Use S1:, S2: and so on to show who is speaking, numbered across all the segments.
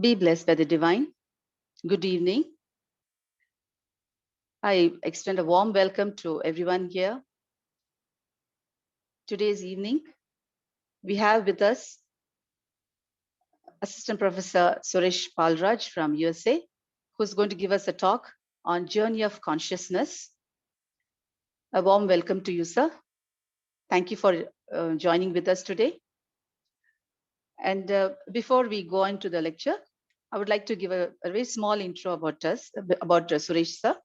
S1: Be blessed by the divine. Good evening. I extend a warm welcome to everyone here. Today's evening, we have with us Assistant Professor Suresh Paulraj from USA, who's going to give us a talk on journey of consciousness. A warm welcome to you, sir. Thank you for joining with us today. And before we go into the lecture, I would like to give a very small intro about us, about Suresh, sir.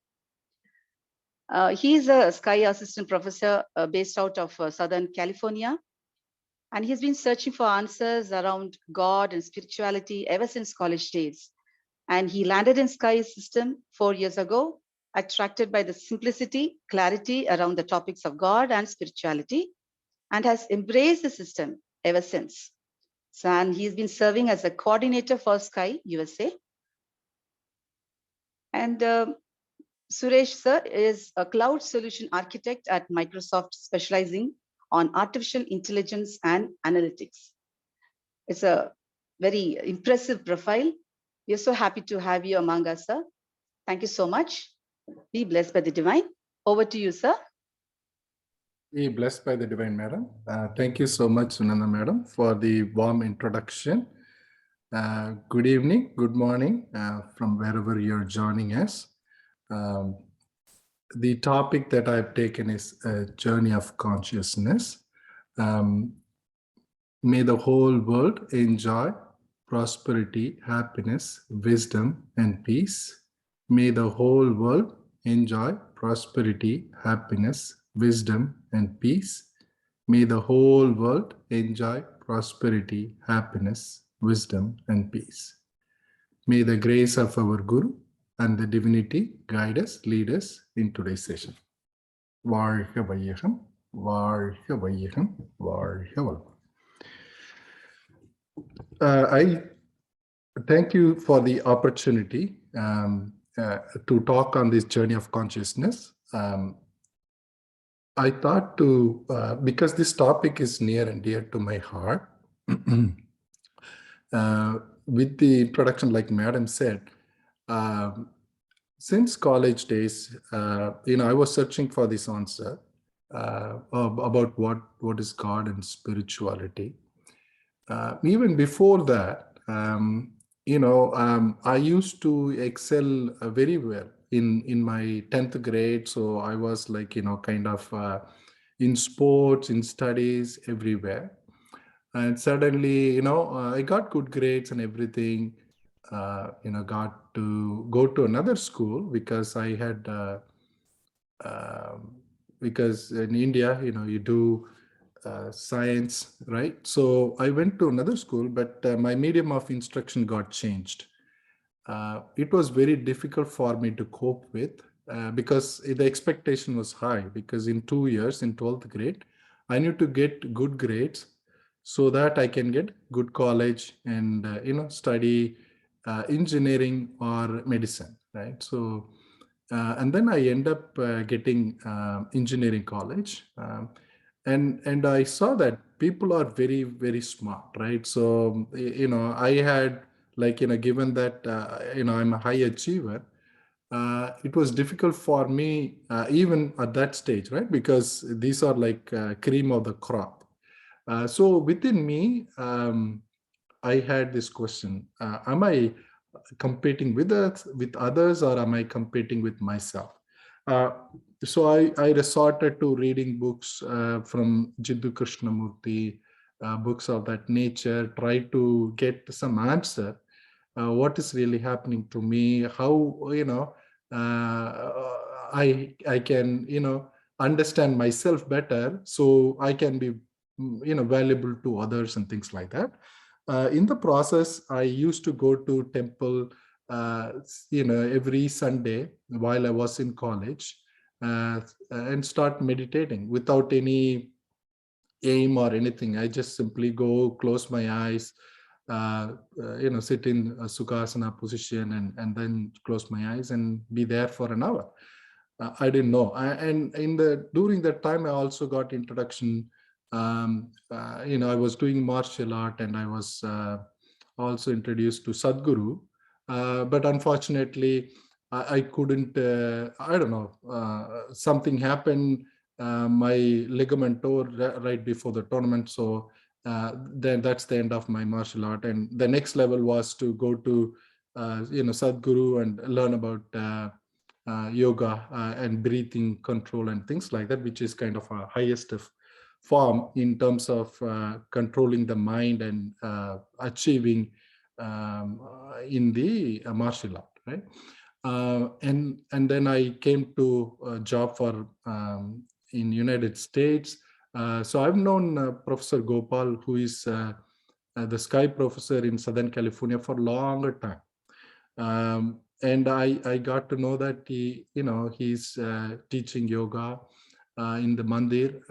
S1: He is a Sky Assistant Professor based out of Southern California. And he's been searching for answers around God and spirituality ever since college days. And he landed in Sky System 4 years ago, attracted by the simplicity, clarity around the topics of God and spirituality, and has embraced the system ever since. So, and he's been serving as a coordinator for Sky USA. And Suresh, sir, is a cloud solution architect at Microsoft, specializing on artificial intelligence and analytics. It's a very impressive profile. We are so happy to have you among us, sir. Thank you so much. Be blessed by the divine. Over to you, sir.
S2: Be blessed by the divine, madam. Thank you so much, Sunanda, madam, for the warm introduction. Good evening, good morning, from wherever you're joining us. The topic that I've taken is a journey of consciousness. May the whole world enjoy prosperity, happiness, wisdom, and peace. May the whole world enjoy prosperity, happiness, wisdom, and peace. May the whole world enjoy prosperity, happiness, wisdom, and peace. May the grace of our Guru and the divinity guide us, lead us in today's session. வாழ்க வையகம், வாழ்க வையகம், வாழ்க வளம். I thank you for the opportunity to talk on this journey of consciousness. I thought to, because this topic is near and dear to my heart, with the introduction, like Madam said, since college days, I was searching for this answer about what is God and spirituality. Even before that, I used to excel very well in my 10th grade. So I was like, kind of in sports, in studies, everywhere. And suddenly, I got good grades and everything, got to go to another school because I had, because in India, you do science, right? So I went to another school, but my medium of instruction got changed. It was very difficult for me to cope with because the expectation was high, because in 2 years, in 12th grade, I need to get good grades so that I can get good college and, study engineering or medicine, right? So, and then I end up getting engineering college. And I saw that people are very, very smart, right? So, I had given that, I'm a high achiever, it was difficult for me, even at that stage, right? Because these are like cream of the crop. So within me, I had this question, am I competing with others, or am I competing with myself? So I resorted to reading books from Jiddu Krishnamurti, books of that nature, try to get some answer. What is really happening to me? How, I can, understand myself better, so I can be, valuable to others and things like that. In the process, I used to go to temple, every Sunday while I was in college, and start meditating without any aim or anything. I just simply go, close my eyes, sit in a Sukhasana position and then close my eyes and be there for an hour. I didn't know. And during that time, I also got introduction. I was doing martial art, and I was also introduced to Sadhguru. But unfortunately, I couldn't, I don't know, something happened. My ligament tore right before the tournament. So then that's the end of my martial art. And the next level was to go to, Sadhguru and learn about yoga and breathing control and things like that, which is kind of a highest of form in terms of controlling the mind and achieving in the martial art, right? And then I came to a job for in United States. So I've known Professor Gopal, who is the Sky professor in Southern California for a longer time. And I got to know that he's teaching yoga in the mandir,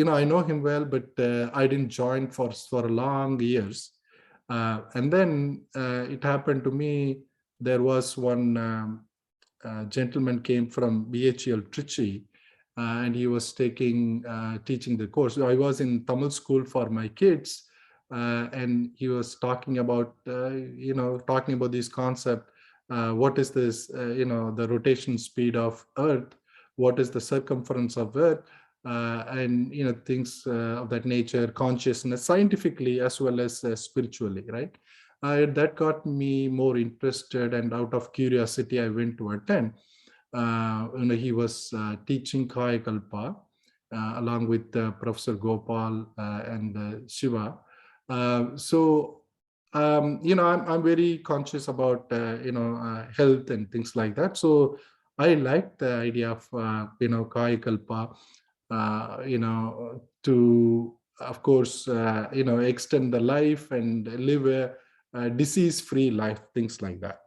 S2: I know him well, but I didn't join for long years. And then it happened to me. There was one gentleman came from BHEL Trichy, and he was teaching the course. I was in Tamil school for my kids. And he was talking about, this concept. What is this, the rotation speed of Earth? What is the circumference of Earth? And, things of that nature, consciousness, scientifically as well as spiritually, right? That got me more interested, and out of curiosity, I went to attend. He was teaching Kayakalpa along with Professor Gopal and Shiva. I'm very conscious about health and things like that. So I like the idea of Kayakalpa, to, of course, extend the life and live a disease-free life, things like that.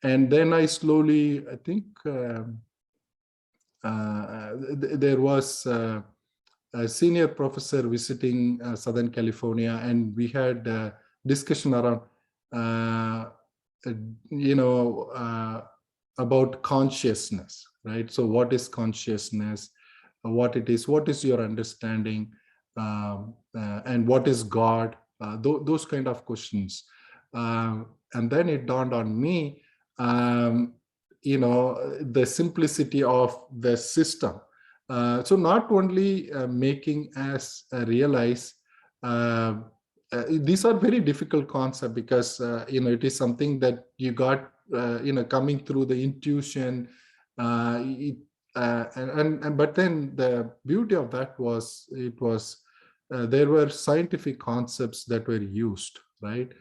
S2: And then I slowly, I think there was a senior professor visiting Southern California, and we had a discussion around, about consciousness, right? So what is consciousness? What it is? What is your understanding? And what is God? Those kind of questions. And then it dawned on me, the simplicity of the system. So not only making us realize, these are very difficult concepts, because it is something that you got coming through the intuition, but then the beauty of that was, there were scientific concepts that were used, right?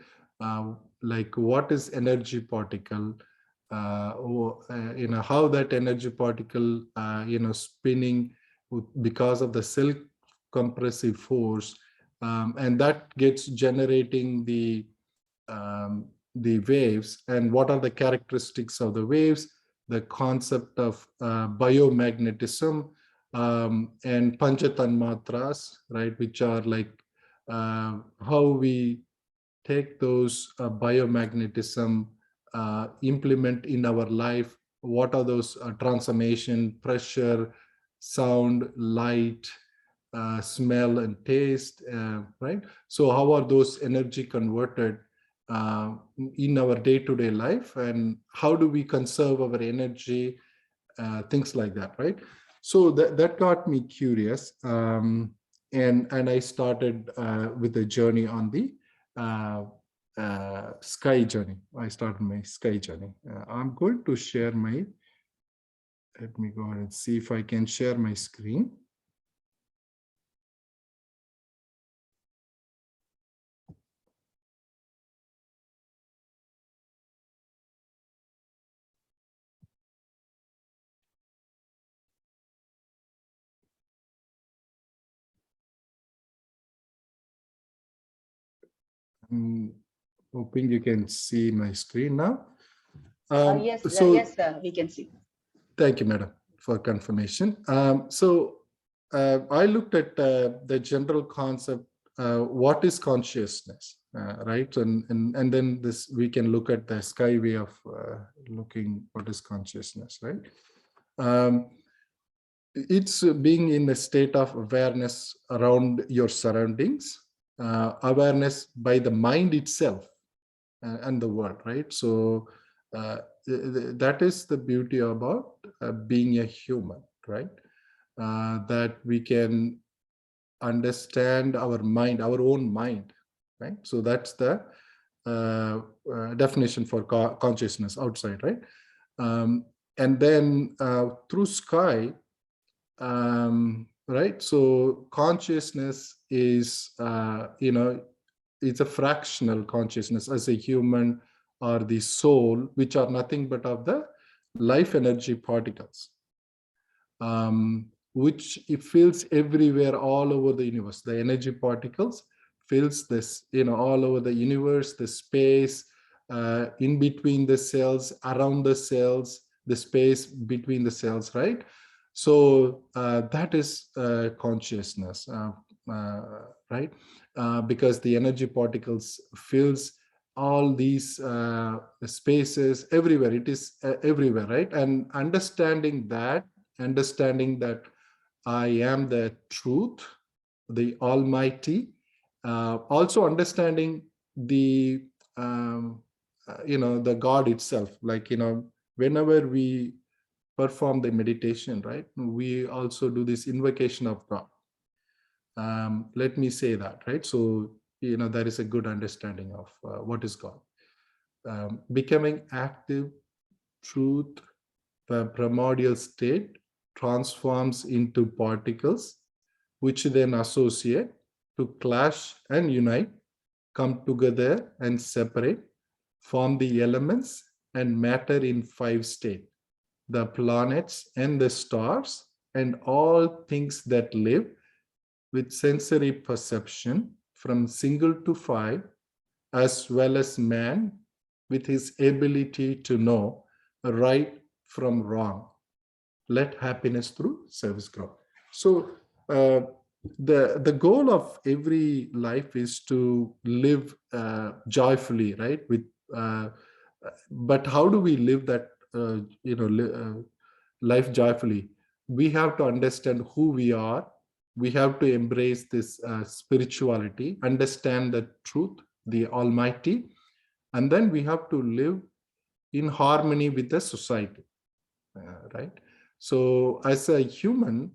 S2: Like, what is energy particle? How that energy particle spinning because of the self compressive force, and that gets generating the waves, and what are the characteristics of the waves, the concept of biomagnetism, and panchatanmatras, right, which are like how we take those biomagnetism, implement in our life. What are those transformation, pressure, sound, light, smell, and taste, right? So how are those energy converted in our day-to-day life, and how do we conserve our energy, things like that, right? So that got me curious, and I started with a journey on the sky journey. I started my sky journey. I'm going to share my, let me go ahead and see if I can share my screen. I'm hoping you can see my screen now.
S1: Yes, sir, we can see.
S2: Thank you, madam, for confirmation. I looked at the general concept, what is consciousness, right? And then this, we can look at the sky way of looking what is consciousness, right? it's being in a state of awareness around your surroundings, awareness by the mind itself and the world, right? So that is the beauty about being a human, right? That we can understand our mind, our own mind, right? So that's the definition for consciousness outside, right? And then through sky, right? So consciousness is, it's a fractional consciousness as a human or the soul, which are nothing but of the life energy particles, which it fills everywhere, all over the universe. The energy particles fills this, all over the universe, the space, in between the cells, around the cells, the space between the cells, right? So that is consciousness, right? Because the energy particles fills all these spaces everywhere. It is everywhere, right? And understanding that I am the truth, the Almighty. Also understanding the the God itself. Like, whenever we perform the meditation, right, we also do this invocation of God. Let me say that, right? So there is a good understanding of what is God. Becoming active truth, the primordial state transforms into particles, which then associate to clash and unite, come together and separate, form the elements and matter in 5 states: the planets and the stars and all things that live with sensory perception from single to 5, as well as man with his ability to know right from wrong. Let happiness through service grow. So the goal of every life is to live joyfully, right? But how do we live that life joyfully? We have to understand who we are. We have to embrace this spirituality, understand the truth, the Almighty, and then we have to live in harmony with the society, right? So as a human,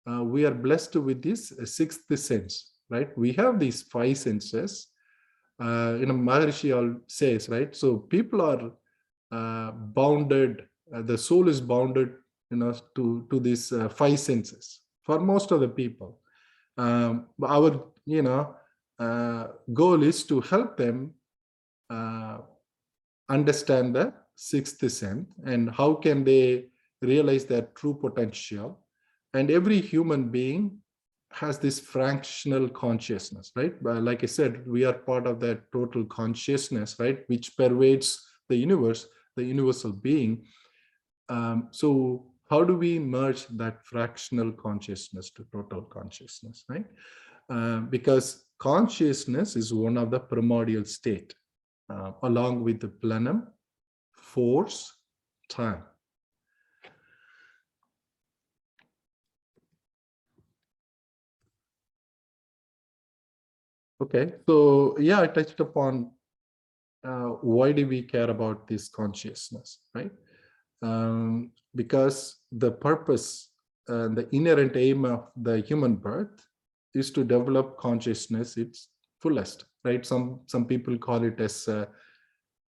S2: we are blessed with this sixth sense, right? We have these 5 senses. Maharishi says, right? So people are bounded, the soul is bounded, to these 5 senses for most of the people. Our, goal is to help them understand the 6th sense and how can they realize their true potential. And every human being has this fractional consciousness, right? But like I said, we are part of that total consciousness, right, which pervades the universe, the universal being. So how do we merge that fractional consciousness to total consciousness, right? Because consciousness is one of the primordial state, along with the plenum, force, time. Okay, so yeah, I touched upon why do we care about this consciousness, right? Because the purpose, the inherent aim of the human birth is to develop consciousness its fullest, right? Some people call it as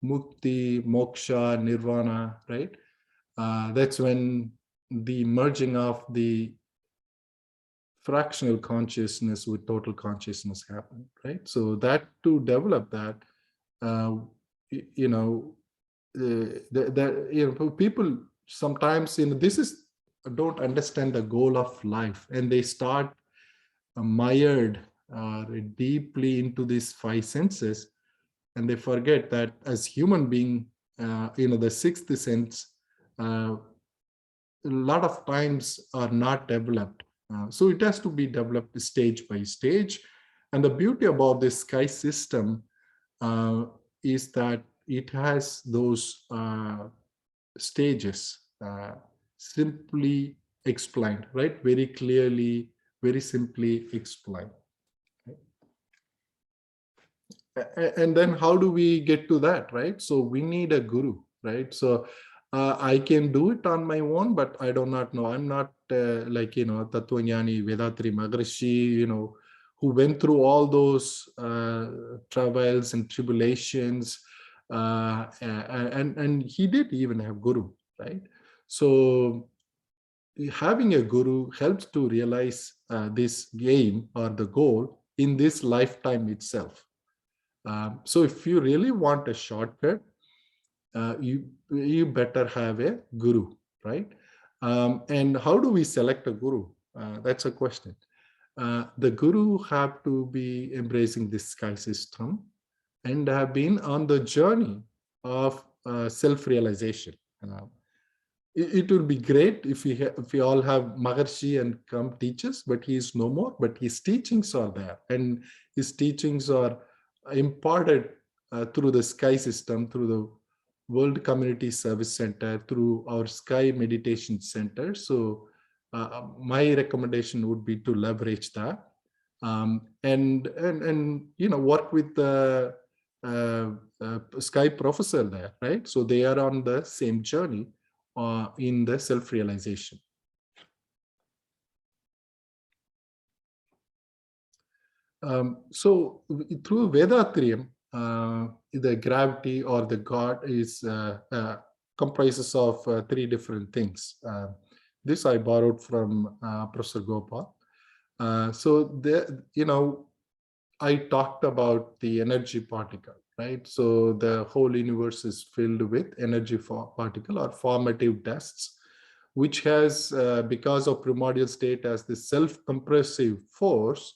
S2: mukti, moksha, nirvana, right? That's when the merging of the fractional consciousness with total consciousness happen, right? So that to develop that, people sometimes this is don't understand the goal of life, and they start mired deeply into these 5 senses, and they forget that as human being, the 6th sense a lot of times are not developed. So it has to be developed stage by stage. And the beauty about this sky system is that it has those stages simply explained, right? Very clearly, very simply explained. And then how do we get to that, right? So we need a guru, right? So I can do it on my own, but I do not know. I'm not like, Tattvanyani, Vethathiri, Maharishi, who went through all those travails and tribulations. And he did even have guru, right? So having a guru helps to realize this aim or the goal in this lifetime itself. So if you really want a shortcut, you better have a guru, right? And how do we select a guru? That's a question. The guru have to be embracing this sky system and have been on the journey of self-realization. It would be great if we all have Maharishi and come teach us, but he is no more. But his teachings are there, and his teachings are imparted through the sky system, through the World Community Service Center, through our Sky Meditation Center. So my recommendation would be to leverage that, and work with the Sky professor there, right? So they are on the same journey in the self-realization. So through Vethathiri, the gravity or the God is comprises of three different things. This I borrowed from Professor Gopal. So I talked about the energy particle, right? So the whole universe is filled with energy particle or formative dusts, which has, because of primordial state, as the self-compressive force.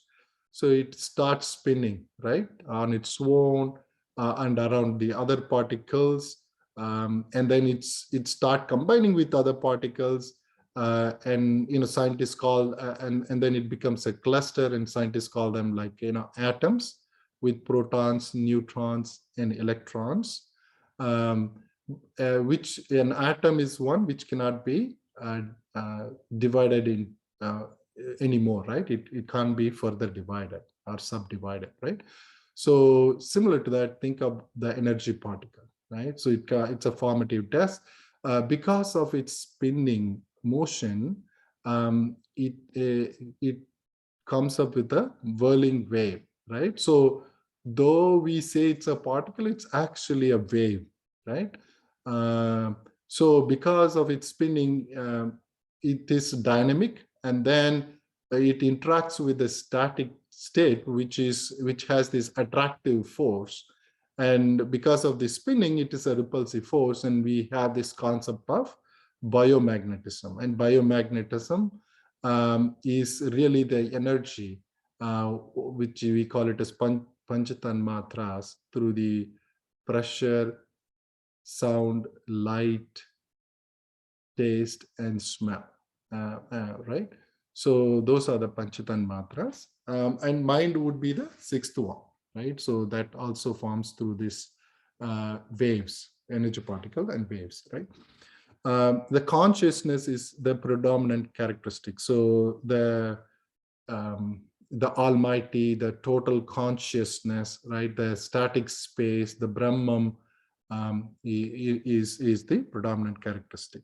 S2: So it starts spinning, right, on its own and around the other particles. And then it start combining with other particles. And scientists call and then it becomes a cluster, and scientists call them like atoms with protons, neutrons, and electrons. Which an atom is one which cannot be divided in anymore, right? It can't be further divided or subdivided, right? So similar to that, think of the energy particle, right? So it's a formative test. Because of its spinning motion, it comes up with a whirling wave, right? So though we say it's a particle, it's actually a wave, right? So because of its spinning, it is dynamic, and then it interacts with the static state, which has this attractive force. And because of the spinning, it is a repulsive force, and we have this concept of biomagnetism. And biomagnetism is really the energy, which we call it as panchatanmatras, through the pressure, sound, light, taste, and smell, right? So those are the panchatanmatras. And mind would be the sixth one, right? So that also forms through this waves, energy particle and waves, right? The consciousness is the predominant characteristic. So the Almighty, the total consciousness, right? The static space, the Brahman, is the predominant characteristic.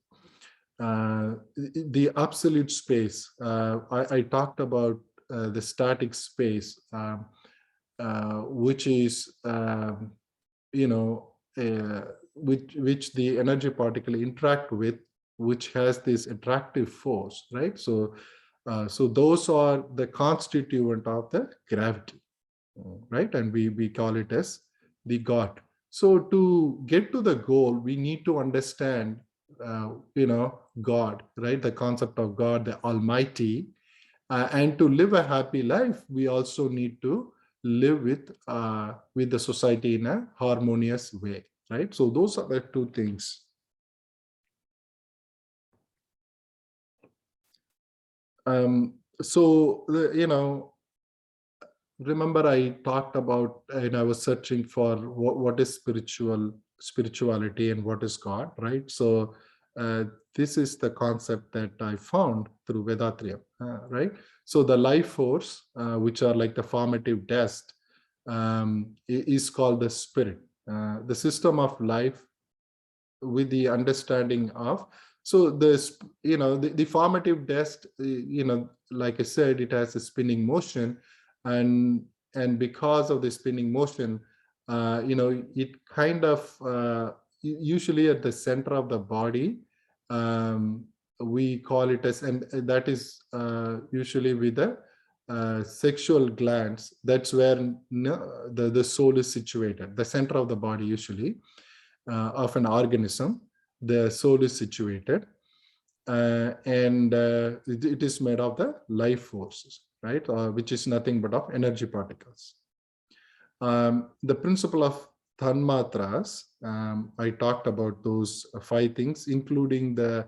S2: The absolute space, I talked about the static space, which is which the energy particle interact with, which has this attractive force, right? So those are the constituent of the gravity, right? And we call it as the God. So to get to the goal, we need to understand God, right? The concept of God, the Almighty. And to live a happy life, we also need to live with the society in a harmonious way, right? So those are the two things. So remember I talked about, and I was searching for what is spirituality and what is God, right? So this is the concept that I found through Vethathiri, right? So the life force, which are like the formative dust, is called the spirit. The system of life with the understanding of, so this, the formative dust, like I said, it has a spinning motion, and because of the spinning motion, it kind of usually at the center of the body, we call it as, and that is usually with the sexual glands. That's where the soul is situated, the center of the body usually, of an organism. The soul is situated, and it is made of the life forces, right? Which is nothing but of energy particles. The principle of tanmatras, I talked about those 5 things, including the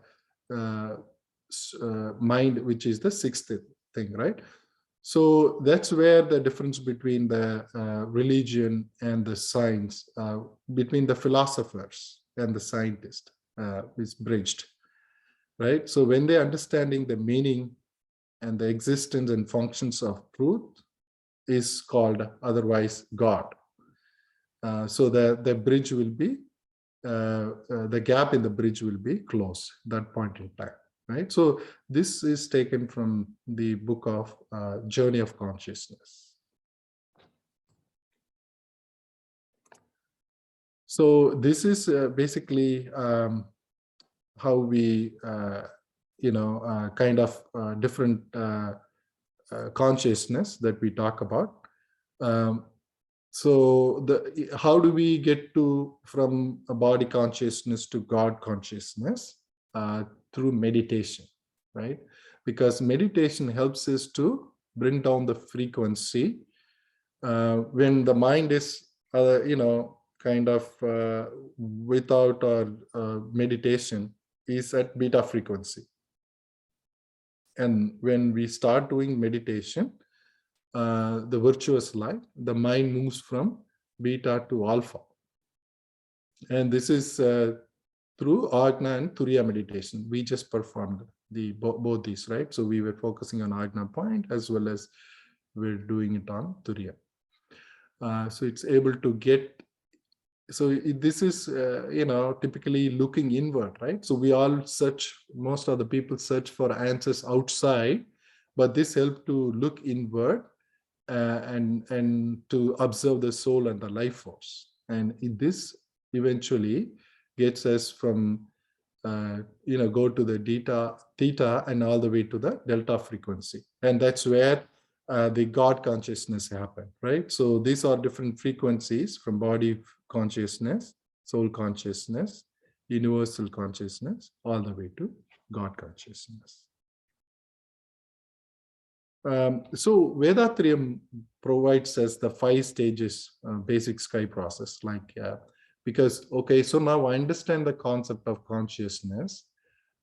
S2: mind, which is the 6th thing, right? So that's where the difference between the religion and the science, between the philosophers and the scientist, is bridged, right? So when they're understanding the meaning and the existence and functions of truth, is called otherwise God. So the bridge will be, the gap in the bridge will be closed that point in time, right? So this is taken from the book of Journey of Consciousness. So this is basically how we, kind of different consciousness that we talk about. So how do we get to from a body consciousness to God consciousness? Through meditation, right? Because meditation helps us to bring down the frequency. When the mind is, kind of without our meditation, is at beta frequency. And when we start doing meditation, the virtuous life, the mind moves from beta to alpha. And this is through Ajna and Turiya meditation. We just performed both these, right? So we were focusing on Ajna point as well as we're doing it on Turiya. So it's able to get, so this is, typically looking inward, right? So we all search, most of the people search for answers outside, but this helps to look inward and to observe the soul and the life force. And this eventually gets us from, go to the theta and all the way to the delta frequency. And that's where the God consciousness happen, right? So these are different frequencies from body consciousness, soul consciousness, universal consciousness, all the way to God consciousness. So Vethathiri provides us the 5 stages, basic sky process, like, because, okay, so now I understand the concept of consciousness.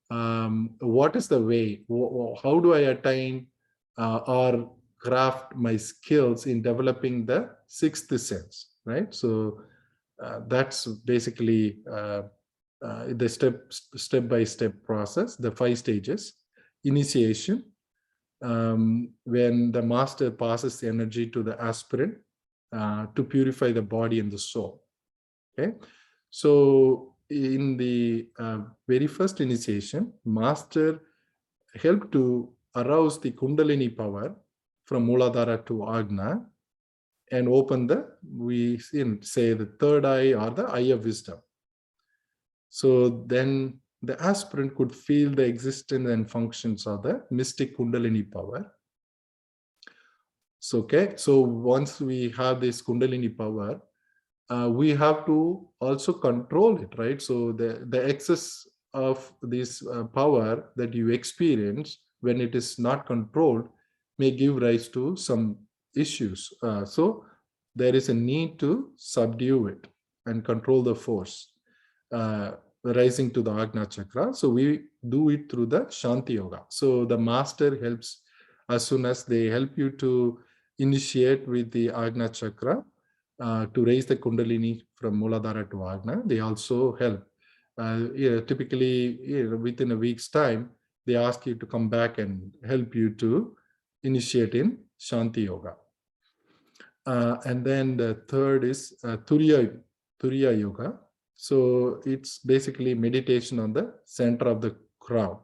S2: What is the way? How do I attain or craft my skills in developing the 6th sense, right? So that's basically the step-by-step process, the 5 stages. Initiation, when the master passes the energy to the aspirant to purify the body and the soul. Okay, so in the very first initiation, master helped to arouse the Kundalini power from Muladhara to Ajna and open the, we say, the 3rd eye or the eye of wisdom. So then the aspirant could feel the existence and functions of the mystic Kundalini power. So, okay, so once we have this Kundalini power, we have to also control it, right? So the excess of this power that you experience when it is not controlled may give rise to some issues. So there is a need to subdue it and control the force rising to the Ajna chakra. So we do it through the Shanti Yoga. So the master helps, as soon as they help you to initiate with the Ajna chakra, to raise the Kundalini from Muladhara to Ajna, they also help typically within a week's time, they ask you to come back and help you to initiate in Shanti Yoga. And then the third is Turiya Yoga. So it's basically meditation on the center of the crown,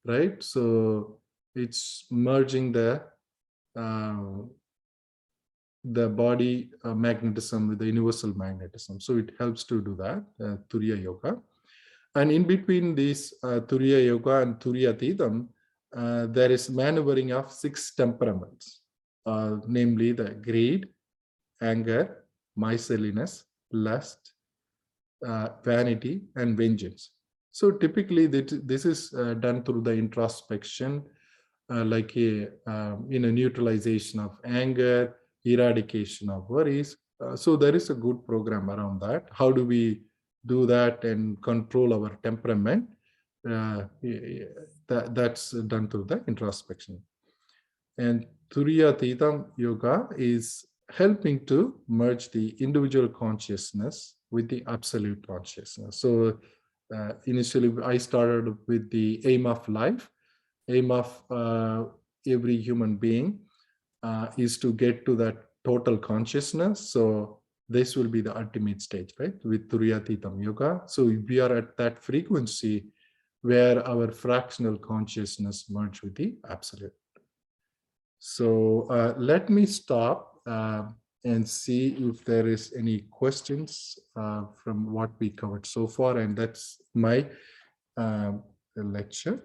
S2: right? So it's merging the body magnetism with the universal magnetism. So it helps to do that, Turiya Yoga. And in between this Turiya Yoga and Turiya Tidam, there is maneuvering of 6 temperaments, namely the greed, anger, miserliness, lust, vanity, and vengeance. So typically this is done through the introspection, like a neutralization of anger, eradication of worries. So there is a good program around that. How do we do that and control our temperament? That's done through the introspection. And Turiya Tidam Yoga is helping to merge the individual consciousness with the absolute consciousness. So initially I started with the aim of life. Aim of every human being is to get to that total consciousness. So this will be the ultimate stage, right? With Turiyatitam Yoga. So we are at that frequency where our fractional consciousness merge with the absolute. So let me stop and see if there is any questions from what we covered so far. And that's my lecture.